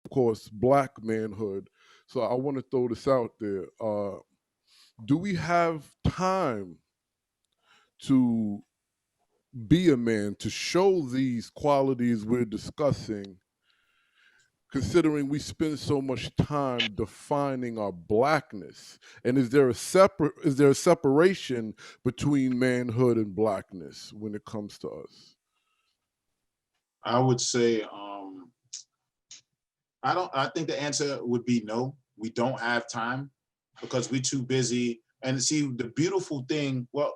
course, Black manhood. So I want to throw this out there. Do we have time to be a man, to show these qualities we're discussing, considering we spend so much time defining our blackness? And is there a separation between manhood and blackness when it comes to us? I would say, I think the answer would be no. We don't have time because we're too busy. And see, the beautiful thing, well,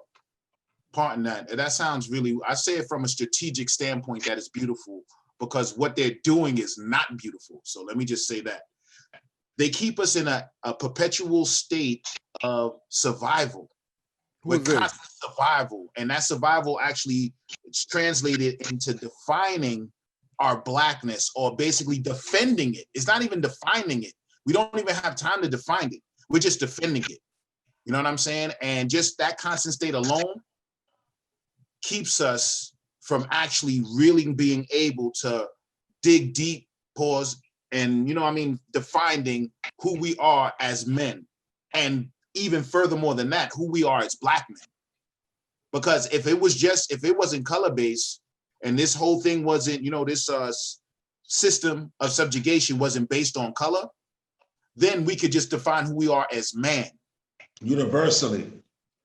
pardon that sounds really, I say it from a strategic standpoint that is beautiful because what they're doing is not beautiful. So let me just say that. They keep us in a perpetual state of survival. With constant survival. And that survival actually it's translated into defining our blackness or basically defending it. It's not even defining it. We don't even have time to define it. We're just defending it. You know what I'm saying? And just that constant state alone keeps us from actually really being able to dig deep, pause, and, you know what I mean, defining who we are as men. And even furthermore than that, who we are as Black men. Because if it wasn't color-based and this whole thing wasn't, you know, this system of subjugation wasn't based on color, then we could just define who we are as man. Universally.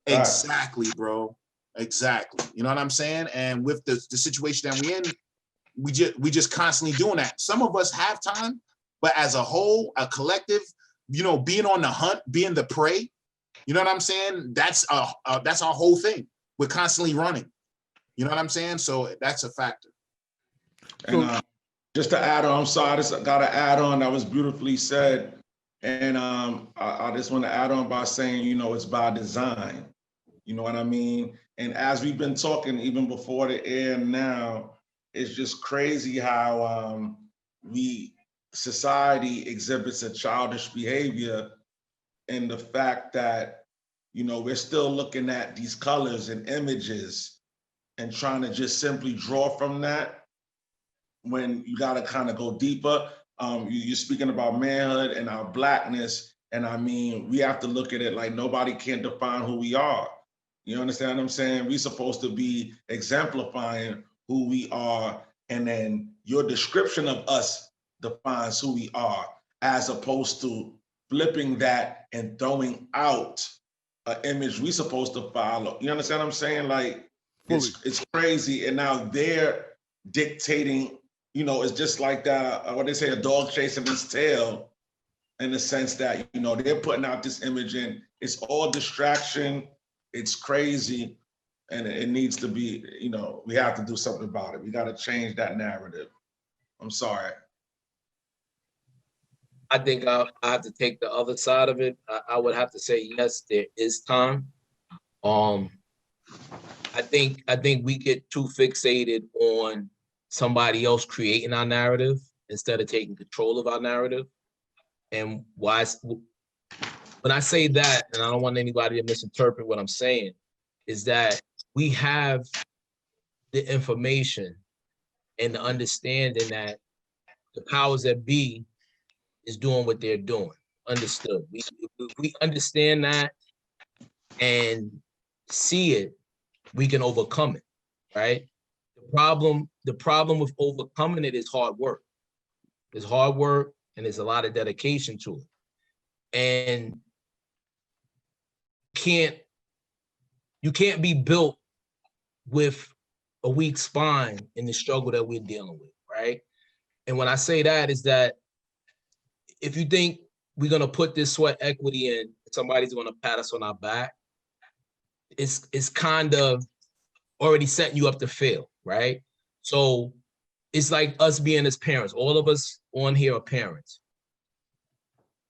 Exactly, bro. Exactly. You know what I'm saying? And with the situation that we're in, we just constantly doing that. Some of us have time, but as a whole, a collective, you know, being on the hunt, being the prey, you know what I'm saying? That's our whole thing. We're constantly running. You know what I'm saying? So that's a factor. And just to add on, I'm sorry, I just got to add on, that was beautifully said. And I just want to add on by saying, you know, it's by design. You know what I mean? And as we've been talking even before the air now, it's just crazy how society exhibits a childish behavior in the fact that, you know, we're still looking at these colors and images and trying to just simply draw from that when you got to kind of go deeper. You're speaking about manhood and our blackness. And I mean, we have to look at it like nobody can define who we are. You understand what I'm saying? We're supposed to be exemplifying who we are. And then your description of us defines who we are, as opposed to flipping that and throwing out an image we supposed to follow. You understand what I'm saying? Like, it's crazy. And now they're dictating, you know, it's just like that, what they say, a dog chasing its tail, in the sense that, you know, they're putting out this image and it's all distraction. It's crazy. And it needs to be, you know, we have to do something about it. We got to change that narrative. I'm sorry. I think I have to take the other side of it. I would have to say, yes, there is time. I think we get too fixated on somebody else creating our narrative instead of taking control of our narrative. And why, when I say that, and I don't want anybody to misinterpret what I'm saying, is that we have the information and the understanding that the powers that be is doing what they're doing. Understood. We understand that and see it, we can overcome it, right? The problem with overcoming it is hard work. It's hard work and there's a lot of dedication to it. And you can't be built with a weak spine in the struggle that we're dealing with, right? And when I say that is that if you think we're gonna put this sweat equity in, somebody's gonna pat us on our back, it's kind of already setting you up to fail, right? So it's like us being as parents. All of us on here are parents.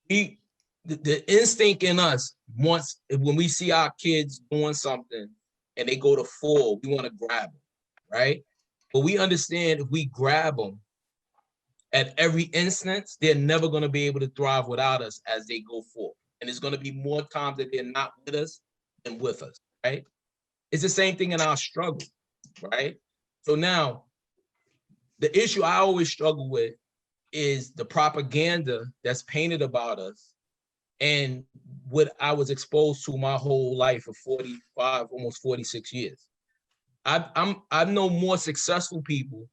The instinct in us wants, when we see our kids doing something and they go to fall, we want to grab them, right? But we understand if we grab them at every instance, they're never going to be able to thrive without us as they go forth. And it's going to be more times that they're not with us than with us, right? It's the same thing in our struggle, right? So now, the issue I always struggle with is the propaganda that's painted about us and what I was exposed to my whole life of 45, almost 46 years. I know more successful people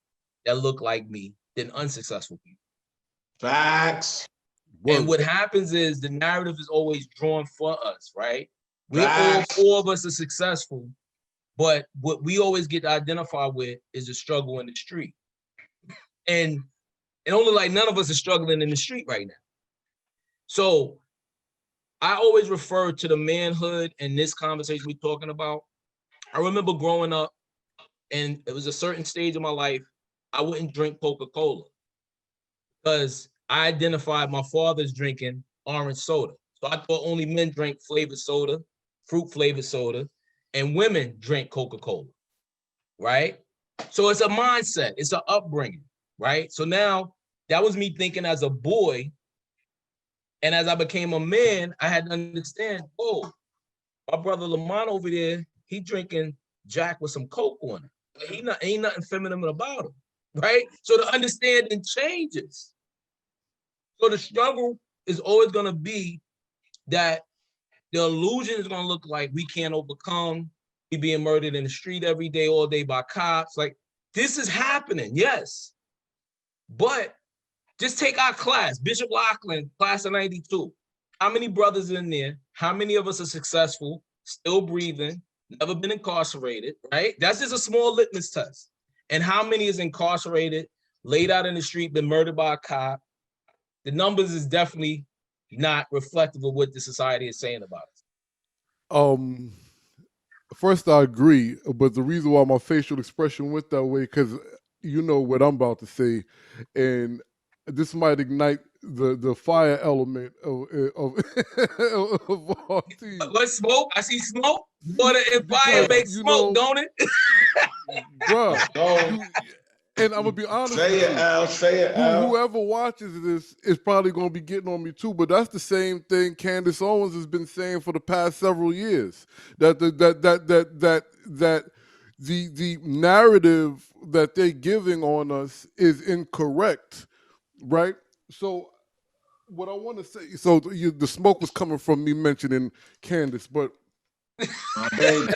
that look like me than unsuccessful people. Facts. And Word. what happens is the narrative is always drawn for us, right? We're all Facts. 4 of us are successful, but what we always get to identify with is the struggle in the street. And only like none of us are struggling in the street right now. So I always refer to the manhood in this conversation we're talking about. I remember growing up, and it was a certain stage of my life, I wouldn't drink Coca-Cola because I identified my father's drinking orange soda. So I thought only men drank flavored soda, fruit flavored soda, and women drink Coca-Cola, right? So it's a mindset, it's an upbringing, right? So now that was me thinking as a boy. And as I became a man, I had to understand, oh, my brother Lamont over there, he drinking Jack with some Coke on it. Ain't nothing feminine about him, right? So the understanding changes. So the struggle is always gonna be that the illusion is gonna look like we can't overcome, we being murdered in the street every day, all day by cops. Like, this is happening, yes. But just take our class, Bishop Lachlan, class of 92. How many brothers in there? How many of us are successful, still breathing, never been incarcerated, right? That's just a small litmus test. And how many is incarcerated, laid out in the street, been murdered by a cop? The numbers is definitely not reflective of what the society is saying about us. First, I agree, but the reason why my facial expression went that way, because you know what I'm about to say, and this might ignite the fire element of of our team. Let's smoke. I see smoke. Water and fire Because, make you smoke, know, don't it? bruh. Go. And I'm gonna be honest Say with it, you. Al. Say it, Al. Whoever watches this is probably gonna be getting on me too, but that's the same thing Candace Owens has been saying for the past several years. That the narrative that they're giving on us is incorrect, right? So what I want to say, so the smoke was coming from me mentioning Candace, but My baby.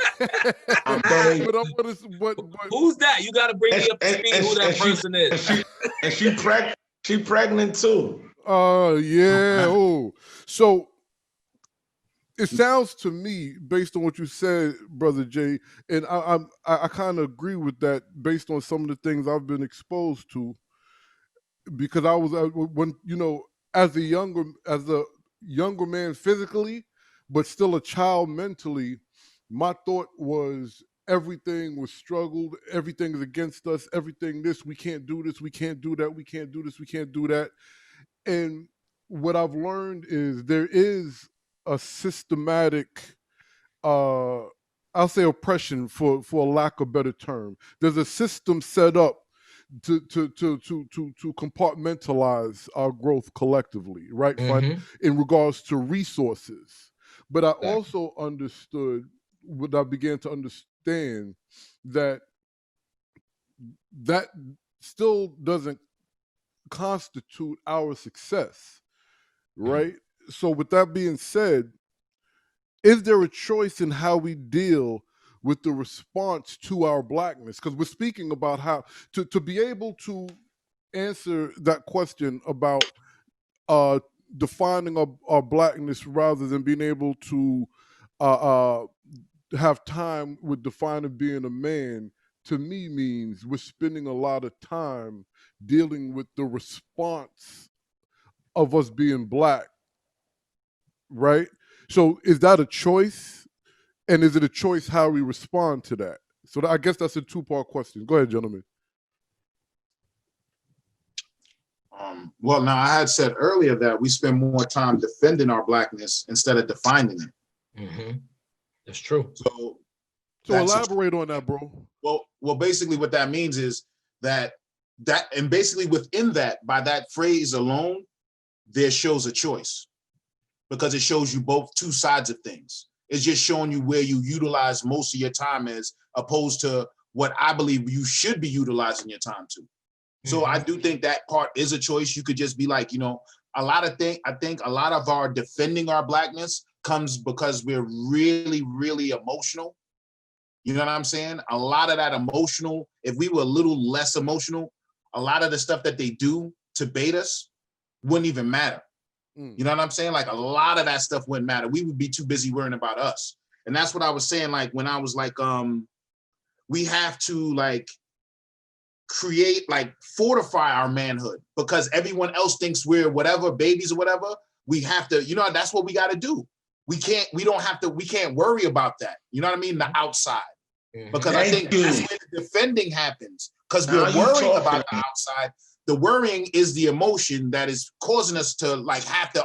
My baby. but I want to, but Who's that? You got to bring me up to speed who that person is. And she pregnant too. yeah. Oh, so it sounds to me, based on what you said, Brother Jay, and I kind of agree with that, based on some of the things I've been exposed to, because I was when as a younger man physically, but still a child mentally. My thought was everything was struggled, everything is against us, everything this, we can't do this, we can't do that, we can't do this, we can't do that. And what I've learned is there is a systematic, I'll say oppression for lack of a better term. There's a system set up to compartmentalize our growth collectively, right? Mhm. In regards to resources. But I also understood, what I began to understand, that still doesn't constitute our success, right? So with that being said, is there a choice in how we deal with the response to our blackness? Because we're speaking about how to be able to answer that question about defining our blackness rather than being able to have time with defining being a man, to me means we're spending a lot of time dealing with the response of us being black, right? So is that a choice? And is it a choice how we respond to that? So I guess that's a two-part question. Go ahead, gentlemen. Well, now I had said earlier that we spend more time defending our blackness instead of defining it. Mm-hmm. That's true. So elaborate on that, bro. Well, basically what that means is that and basically within that, by that phrase alone, there shows a choice, because it shows you both two sides of things. It's just showing you where you utilize most of your time as opposed to what I believe you should be utilizing your time to. So I do think that part is a choice. You could just be like, you know, I think a lot of our defending our blackness comes because we're really, really emotional. You know what I'm saying? A lot of that emotional, if we were a little less emotional, a lot of the stuff that they do to bait us wouldn't even matter. You know what I'm saying? Like a lot of that stuff wouldn't matter. We would be too busy worrying about us. And that's what I was saying, like when I was like, we have to like create, like fortify our manhood because everyone else thinks we're whatever, babies or whatever. We have to, you know, that's what we got to do. We can't worry about that. You know what I mean? The outside. Because I think that's where the defending happens. Because we're worrying about the outside. The worrying is the emotion that is causing us to like have to,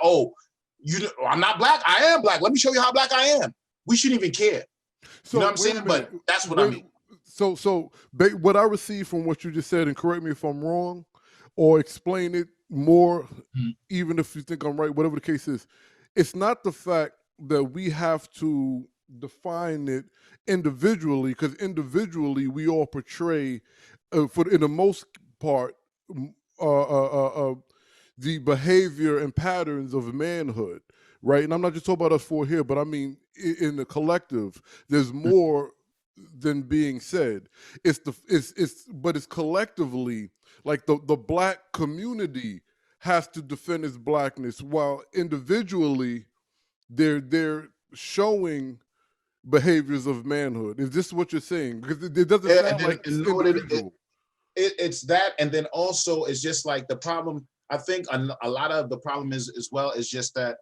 I'm not black. I am black. Let me show you how black I am. We shouldn't even care. So, you know what I'm saying? But that's what I mean. So what I received from what you just said, and correct me if I'm wrong, or explain it more, even if you think I'm right, whatever the case is, it's not the fact that we have to define it individually, because individually we all portray, in the most part, the behavior and patterns of manhood, right? And I'm not just talking about us four here, but I mean in the collective, there's more than being said. But it's collectively, like the black community has to defend its blackness, while individually they're showing behaviors of manhood. Is this what you're saying? Because it doesn't sound like it's individual. It's that, and then also it's just like the problem. I think a lot of the problem is as well is just that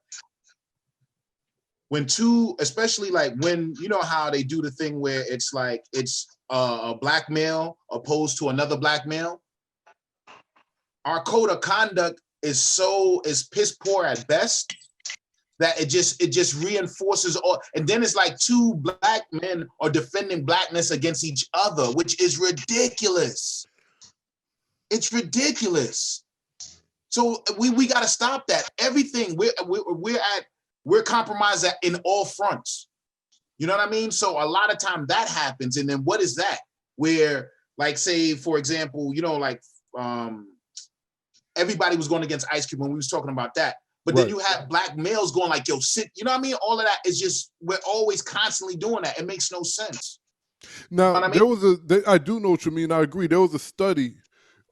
when especially like when, you know how they do the thing where it's like it's a black male opposed to another black male. Our code of conduct is piss poor at best that it just reinforces all, and then it's like two black men are defending blackness against each other, which is ridiculous. It's ridiculous. So we got to stop that. Everything we're compromised in all fronts. You know what I mean? So a lot of time that happens, and then what is that? Where, like, say for example, you know, like everybody was going against Ice Cube when we was talking about that. But then you have black males going like, yo, sit, you know what I mean? All of that is just, we're always constantly doing that. It makes no sense. Now, you know what I mean? I do know what you mean. I agree. There was a study,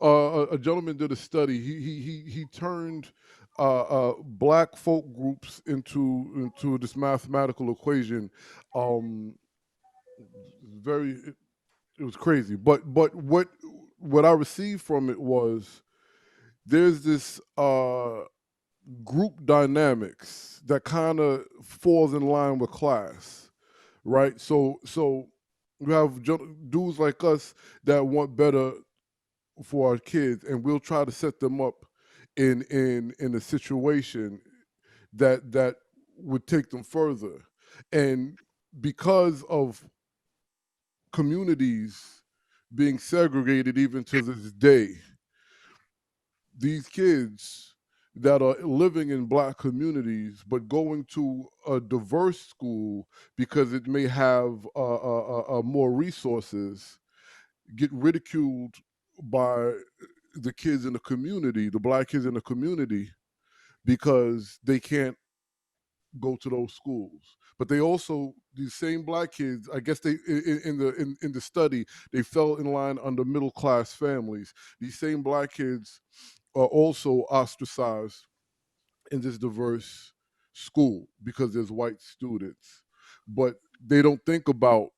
a gentleman did a study. He turned black folk groups into this mathematical equation. It was crazy. But what I received from it was there's this group dynamics that kind of falls in line with class, right? So you have dudes like us that want better for our kids, and we'll try to set them up in a situation that would take them further. And because of communities being segregated even to this day, these kids that are living in black communities but going to a diverse school because it may have more resources get ridiculed by the kids in the community, the black kids in the community, because they can't go to those schools. But they also, these same black kids, I guess they in the study, they fell in line under middle class families. These same black kids are also ostracized in this diverse school because there's white students. But they don't think about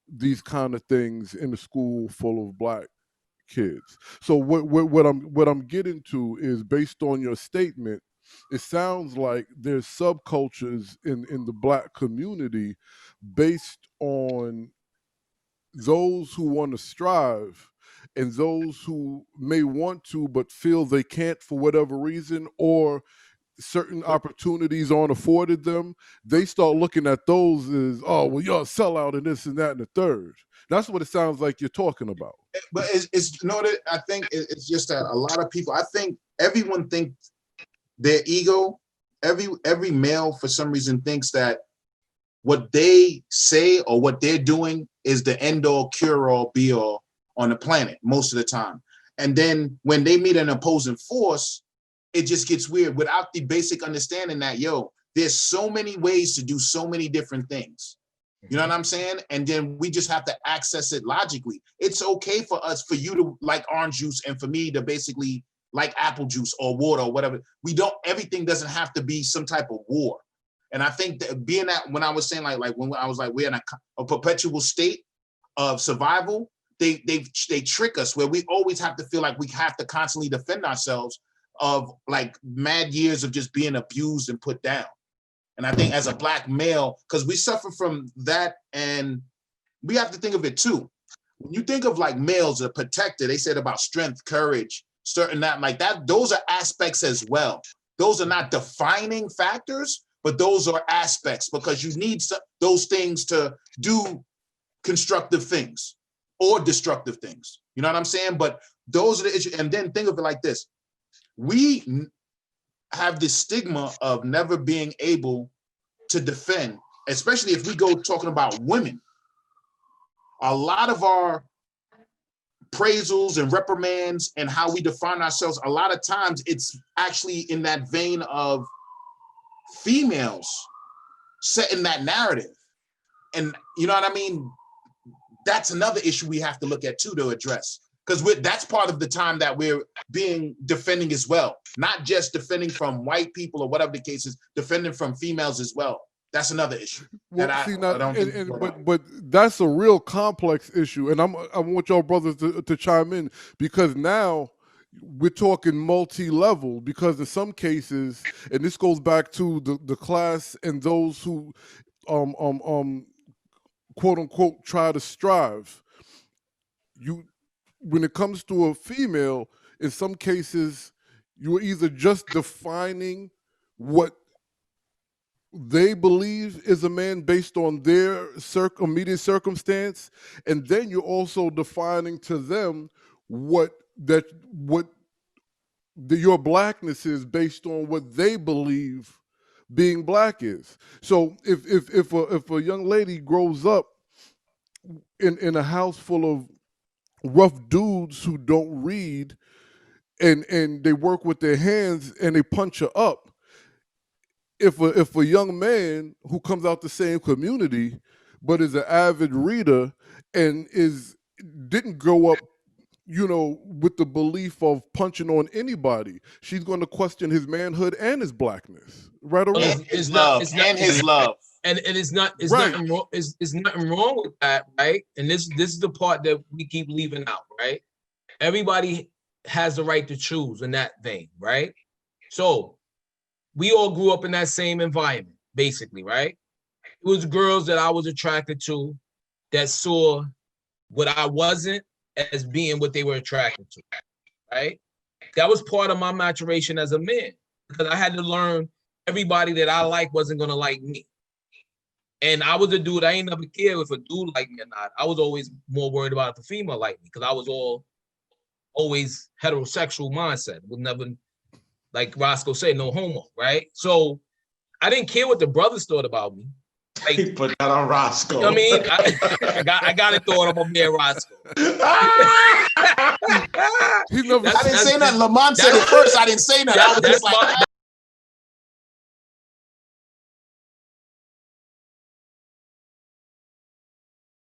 these kind of things in a school full of black kids. So what I'm getting to is, based on your statement, it sounds like there's subcultures in the black community based on those who want to strive and those who may want to but feel they can't for whatever reason, or certain opportunities aren't afforded them. They start looking at those as, oh, well, you're a sellout and this and that and the third. That's what it sounds like you're talking about. But it's you know that I think it's just that a lot of people, I think everyone thinks their ego, every male for some reason thinks that what they say or what they're doing is the end all, cure all, be all on the planet most of the time. And then when they meet an opposing force, it just gets weird without the basic understanding that, yo, there's so many ways to do so many different things. You know what I'm saying? And then we just have to access it logically. It's okay for us, for you to like orange juice and for me to basically like apple juice or water or whatever. Everything doesn't have to be some type of war. And I think that being that, when I was saying like when I was like, we're in a perpetual state of survival, they trick us where we always have to feel like we have to constantly defend ourselves of like mad years of just being abused and put down. And I think as a Black male, because we suffer from that, and we have to think of it too. When you think of like males are protected, they said about strength, courage, certain that like that, those are aspects as well. Those are not defining factors, but those are aspects because you need those things to do constructive things or destructive things. You know what I'm saying? But those are the issues. And then think of it like this. We have this stigma of never being able to defend, especially if we go talking about women. A lot of our appraisals and reprimands and how we define ourselves, a lot of times it's actually in that vein of females setting that narrative. And you know what I mean? That's another issue we have to look at too to address. Because that's part of the time that we're being defending as well. Not just defending from white people or whatever the case is, defending from females as well. That's another issue. Well, that see, I don't think but that's a real complex issue, and I want y'all brothers to chime in, because now we're talking multi-level, because in some cases, and this goes back to the class and those who quote unquote try to strive. When it comes to a female, in some cases, you're either just defining what they believe is a man based on their immediate circumstance, and then you're also defining to them what your Blackness is based on what they believe being Black is. So if a young lady grows up in a house full of rough dudes who don't read and they work with their hands and they punch her up, if a young man who comes out the same community but is an avid reader and didn't grow up, with the belief of punching on anybody, she's going to question his manhood and his Blackness, right or wrong? his love. And it's Right. nothing wrong. It's nothing wrong with that, right? And this is the part that we keep leaving out, right? Everybody has the right to choose in that vein, right? So we all grew up in that same environment, basically, right? It was girls that I was attracted to that saw what I wasn't as being what they were attracted to, right? That was part of my maturation as a man, because I had to learn everybody that I like wasn't gonna like me. And I was a dude, I ain't never cared if a dude liked me or not. I was always more worried about if a female liked me, because I was always heterosexual mindset. Was never, like Roscoe said, no homo, right? So I didn't care what the brothers thought about me. Like, He put that on Roscoe. You know what I mean? I got it thought on my man Roscoe. He never I didn't say nothing. Lamont said it first. I didn't say nothing. I was just like,